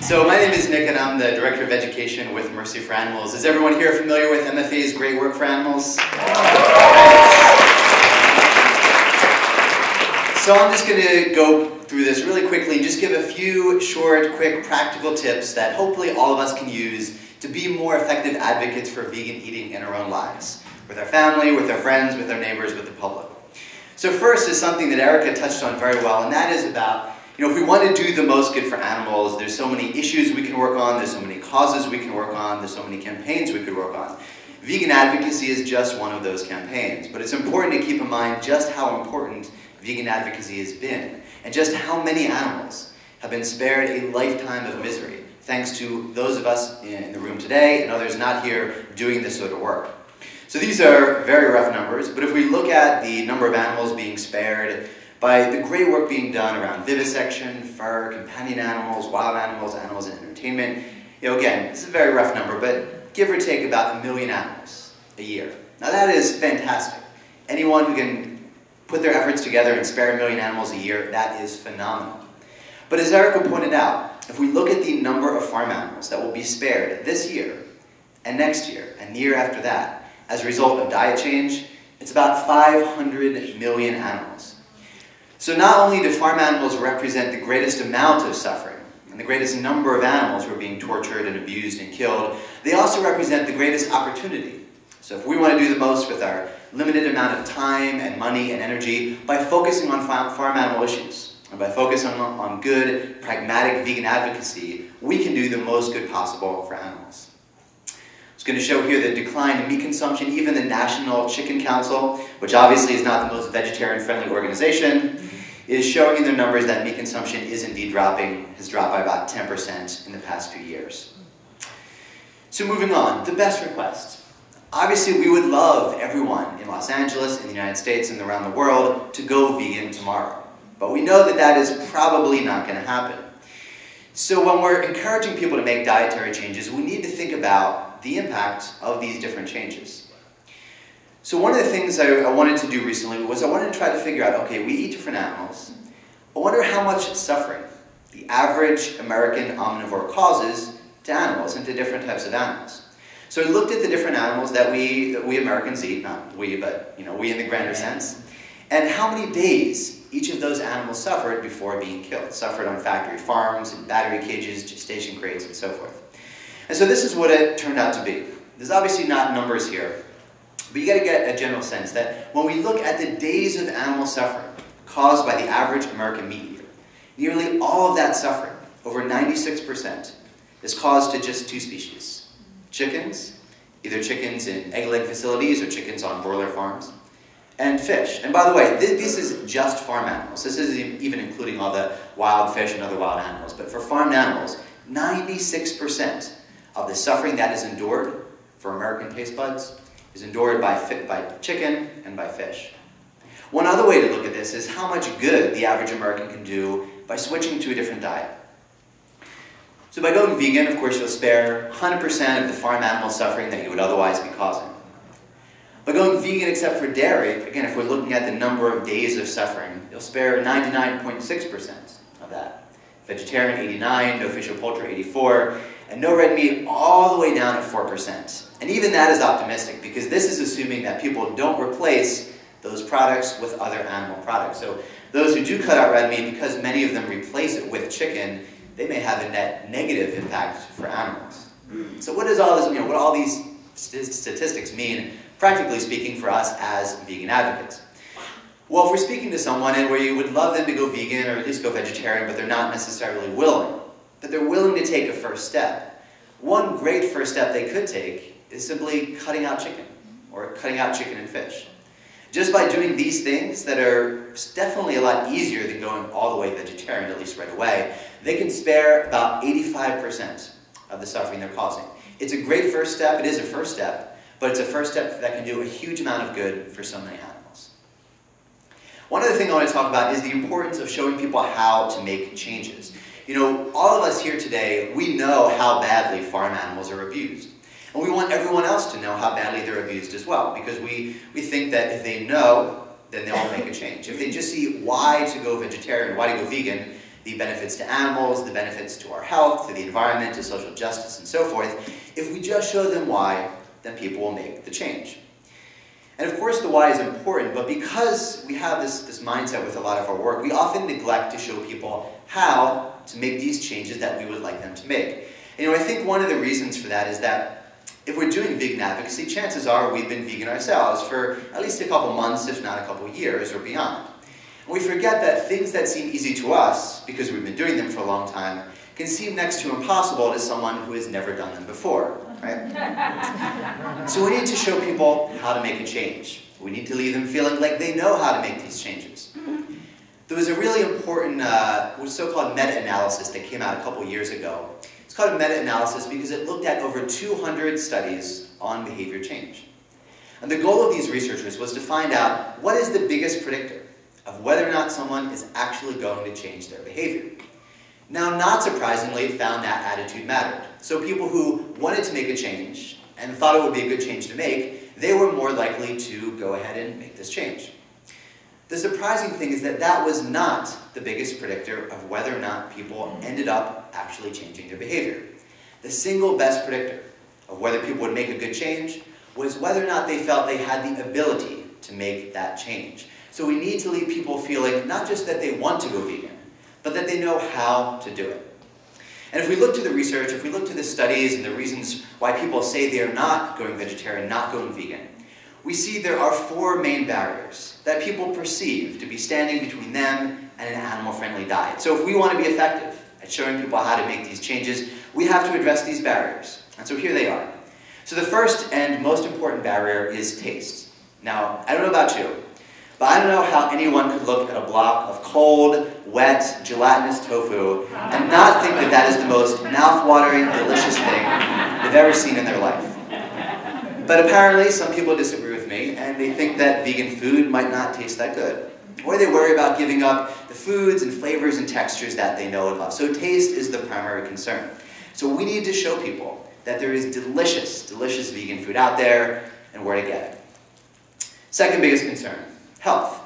So my name is Nick and I'm the Director of Education with Mercy for Animals. Is everyone here familiar with MFA's Great Work for Animals? So I'm just going to go through this really quickly and just give a few short, quick, practical tips that hopefully all of us can use to be more effective advocates for vegan eating in our own lives, with our family, with our friends, with our neighbors, with the public. So first is something that Erica touched on very well, and that is about, if we want to do the most good for animals, there's so many issues we can work on, there's so many causes we can work on, there's so many campaigns we could work on. Vegan advocacy is just one of those campaigns, but it's important to keep in mind just how important vegan advocacy has been, and just how many animals have been spared a lifetime of misery, thanks to those of us in the room today and others not here doing this sort of work. So these are very rough numbers, but if we look at the number of animals being spared by the great work being done around vivisection, fur, companion animals, wild animals, animals in entertainment, again, this is a very rough number, but give or take about 1 million animals a year. Now that is fantastic. Anyone who can put their efforts together and spare 1 million animals a year, that is phenomenal. But as Erica pointed out, if we look at the number of farm animals that will be spared this year, and next year, and the year after that, as a result of diet change, it's about 500 million animals. So not only do farm animals represent the greatest amount of suffering, and the greatest number of animals who are being tortured and abused and killed, they also represent the greatest opportunity. So if we want to do the most with our limited amount of time and money and energy by focusing on farm animal issues, and by focusing on good, pragmatic vegan advocacy, we can do the most good possible for animals. I'm going to show here the decline in meat consumption. Even the National Chicken Council, which obviously is not the most vegetarian-friendly organization, is showing in their numbers that meat consumption is indeed dropping, has dropped by about 10% in the past few years. So moving on, the best request. Obviously, we would love everyone in Los Angeles, in the United States, and around the world to go vegan tomorrow. But we know that that is probably not going to happen. So when we're encouraging people to make dietary changes, we need to think about the impact of these different changes. So one of the things I wanted to do recently was I wanted to try to figure out, okay, we eat different animals. I wonder how much suffering the average American omnivore causes to animals and to different types of animals. So I looked at the different animals that we Americans eat, not we, but we in the grander sense, and how many days each of those animals suffered before being killed. Suffered on factory farms, in battery cages, gestation crates, and so forth. And so this is what it turned out to be. There's obviously not numbers here, but you got to get a general sense that when we look at the days of animal suffering caused by the average American meat eater, nearly all of that suffering, over 96%, is caused to just two species. Chickens, either chickens in egg-laying facilities or chickens on broiler farms, and fish. And by the way, this is just farm animals. This isn't even including all the wild fish and other wild animals. But for farmed animals, 96% of the suffering that is endured for American taste buds is endured by chicken and by fish. One other way to look at this is how much good the average American can do by switching to a different diet. So by going vegan, of course, you'll spare 100% of the farm animal suffering that you would otherwise be causing. By going vegan except for dairy, again, if we're looking at the number of days of suffering, you'll spare 99.6% of that. Vegetarian, 89%, no fish or poultry, 84%, and no red meat all the way down at 4%. And even that is optimistic, because this is assuming that people don't replace those products with other animal products. So those who do cut out red meat, because many of them replace it with chicken, they may have a net negative impact for animals. So what does all this, what all these statistics mean, practically speaking, for us as vegan advocates? Well, if we're speaking to someone and where you would love them to go vegan or at least go vegetarian, but they're not necessarily willing, but they're willing to take a first step, one great first step they could take is simply cutting out chicken, or cutting out chicken and fish. Just by doing these things that are definitely a lot easier than going all the way vegetarian, at least right away, they can spare about 85% of the suffering they're causing. It's a great first step, it is a first step, but it's a first step that can do a huge amount of good for so many animals. One other thing I want to talk about is the importance of showing people how to make changes. All of us here today, we know how badly farm animals are abused. And we want everyone else to know how badly they're abused as well, because we think that if they know, then they'll make a change. If they just see why to go vegetarian, why to go vegan, the benefits to animals, the benefits to our health, to the environment, to social justice, and so forth. If we just show them why, then people will make the change. And of course the why is important, but because we have this mindset with a lot of our work, we often neglect to show people how to make these changes that we would like them to make. And I think one of the reasons for that is that if we're doing vegan advocacy, chances are we've been vegan ourselves for at least a couple months, if not a couple years or beyond. And we forget that things that seem easy to us, because we've been doing them for a long time, can seem next to impossible to someone who has never done them before, right? So we need to show people how to make a change. We need to leave them feeling like they know how to make these changes. There was a really important so-called meta-analysis that came out a couple years ago. It's called a meta-analysis because it looked at over 200 studies on behavior change. And the goal of these researchers was to find out what is the biggest predictor of whether or not someone is actually going to change their behavior. Now, not surprisingly, it found that attitude mattered. So people who wanted to make a change and thought it would be a good change to make, they were more likely to go ahead and make this change. The surprising thing is that that was not the biggest predictor of whether or not people ended up actually changing their behavior. The single best predictor of whether people would make a good change was whether or not they felt they had the ability to make that change. So we need to leave people feeling not just that they want to go vegan, but that they know how to do it. And if we look to the research, if we look to the studies and the reasons why people say they are not going vegetarian, not going vegan, we see there are 4 main barriers that people perceive to be standing between them and an animal-friendly diet. So if we want to be effective at showing people how to make these changes, we have to address these barriers. And so here they are. So the first and most important barrier is taste. Now, I don't know about you, but I don't know how anyone could look at a block of cold, wet, gelatinous tofu and not think that that is the most mouth-watering, delicious thing they've ever seen in their life. But apparently, some people disagree with me, and they think that vegan food might not taste that good. Or they worry about giving up the foods and flavors and textures that they know and love. So taste is the primary concern. So we need to show people that there is delicious, delicious vegan food out there, and where to get it. Second biggest concern, health.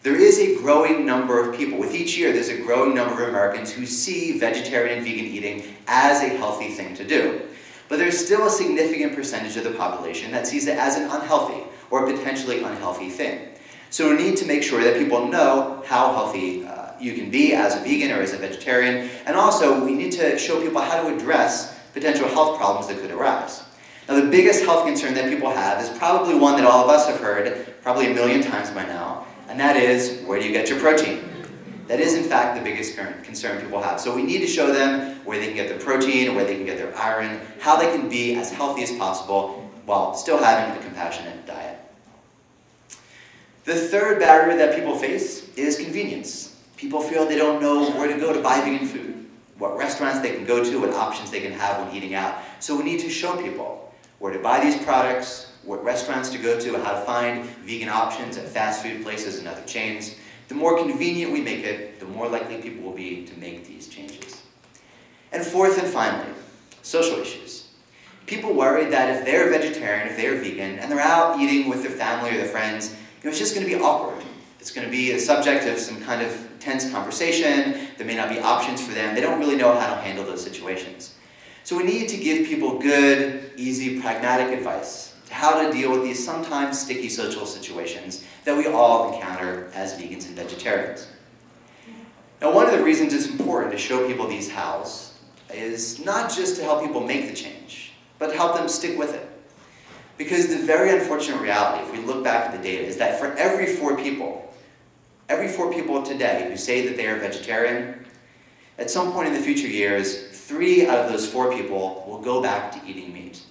There is a growing number of people, with each year there's a growing number of Americans who see vegetarian and vegan eating as a healthy thing to do. But there's still a significant percentage of the population that sees it as an unhealthy or potentially unhealthy thing. So we need to make sure that people know how healthy you can be as a vegan or as a vegetarian, and also we need to show people how to address potential health problems that could arise. Now the biggest health concern that people have is probably one that all of us have heard probably a million times by now, and that is, where do you get your protein? That is, in fact, the biggest concern people have. So we need to show them where they can get their protein, where they can get their iron, how they can be as healthy as possible while still having a compassionate diet. The third barrier that people face is convenience. People feel they don't know where to go to buy vegan food, what restaurants they can go to, what options they can have when eating out. So we need to show people where to buy these products, what restaurants to go to, how to find vegan options at fast food places and other chains. The more convenient we make it, the more likely people will be to make these changes. And fourth and finally, social issues. People worry that if they're vegetarian, if they're vegan, and they're out eating with their family or their friends, it's just going to be awkward. It's going to be a subject of some kind of tense conversation. There may not be options for them. They don't really know how to handle those situations. So we need to give people good, easy, pragmatic advice to how to deal with these sometimes sticky social situations that we all encounter as vegans and vegetarians. Now, one of the reasons it's important to show people these hows is not just to help people make the change, but to help them stick with it. Because the very unfortunate reality, if we look back at the data, is that for every 4 people today who say that they are vegetarian, at some point in the future years, 3 out of those 4 people will go back to eating meat.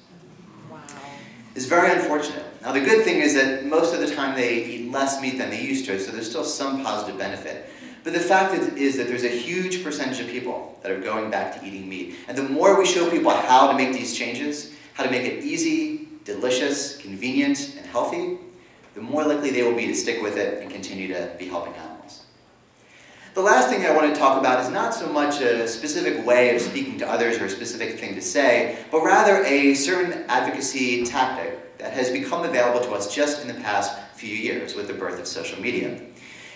Is very unfortunate. Now the good thing is that most of the time they eat less meat than they used to, so there's still some positive benefit. But the fact is that there's a huge percentage of people that are going back to eating meat. And the more we show people how to make these changes, how to make it easy, delicious, convenient, and healthy, the more likely they will be to stick with it and continue to be helping animals. The last thing I want to talk about is not so much a specific way of speaking to others or a specific thing to say, but rather a certain advocacy tactic that has become available to us just in the past few years with the birth of social media.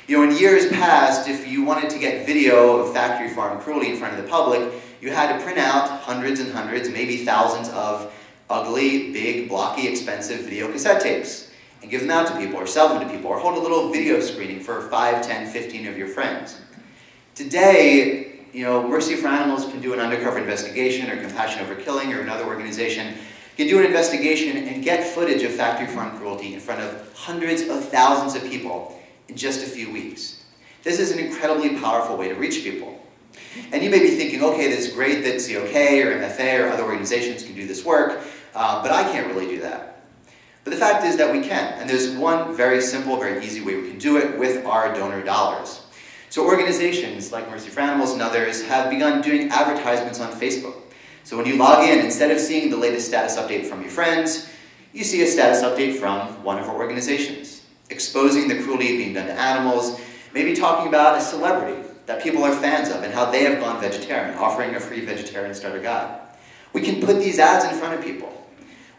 You know, in years past, if you wanted to get video of factory farm cruelty in front of the public, you had to print out hundreds and hundreds, maybe thousands of ugly, big, blocky, expensive video cassette tapes and give them out to people or sell them to people or hold a little video screening for 5, 10, 15 of your friends. Today, you know, Mercy for Animals can do an undercover investigation, or Compassion Over Killing, or another organization can do an investigation and get footage of factory farm cruelty in front of hundreds of thousands of people in just a few weeks. This is an incredibly powerful way to reach people. And you may be thinking, okay, that's great that COK or MFA or other organizations can do this work, but I can't really do that. But the fact is that we can, and there's one very simple, very easy way we can do it with our donor dollars. So organizations like Mercy for Animals and others have begun doing advertisements on Facebook. So when you log in, instead of seeing the latest status update from your friends, you see a status update from one of our organizations, exposing the cruelty being done to animals, maybe talking about a celebrity that people are fans of and how they have gone vegetarian, offering a free vegetarian starter guide. We can put these ads in front of people.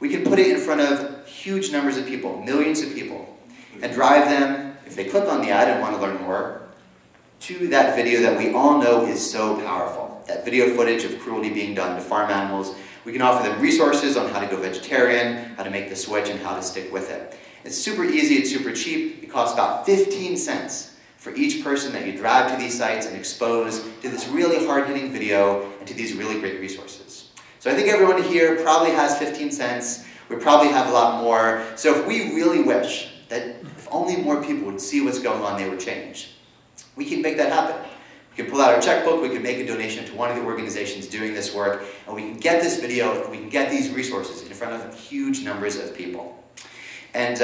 We can put it in front of huge numbers of people, millions of people, and drive them, if they click on the ad and want to learn more, to that video that we all know is so powerful. That video footage of cruelty being done to farm animals. We can offer them resources on how to go vegetarian, how to make the switch, and how to stick with it. It's super easy, it's super cheap. It costs about 15 cents for each person that you drive to these sites and expose to this really hard-hitting video and to these really great resources. So I think everyone here probably has 15 cents. We probably have a lot more. So if we really wish that if only more people would see what's going on, they would change, we can make that happen. We can pull out our checkbook, we can make a donation to one of the organizations doing this work, and we can get this video, and we can get these resources in front of huge numbers of people. And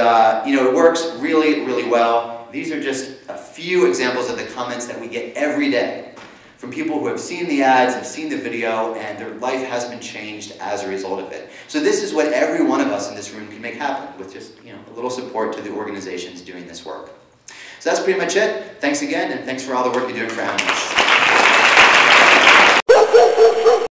you know, it works really, really well. These are just a few examples of the comments that we get every day from people who have seen the ads, have seen the video, and their life has been changed as a result of it. So this is what every one of us in this room can make happen with just, you know, a little support to the organizations doing this work. So that's pretty much it. Thanks again, and thanks for all the work you're doing for animals.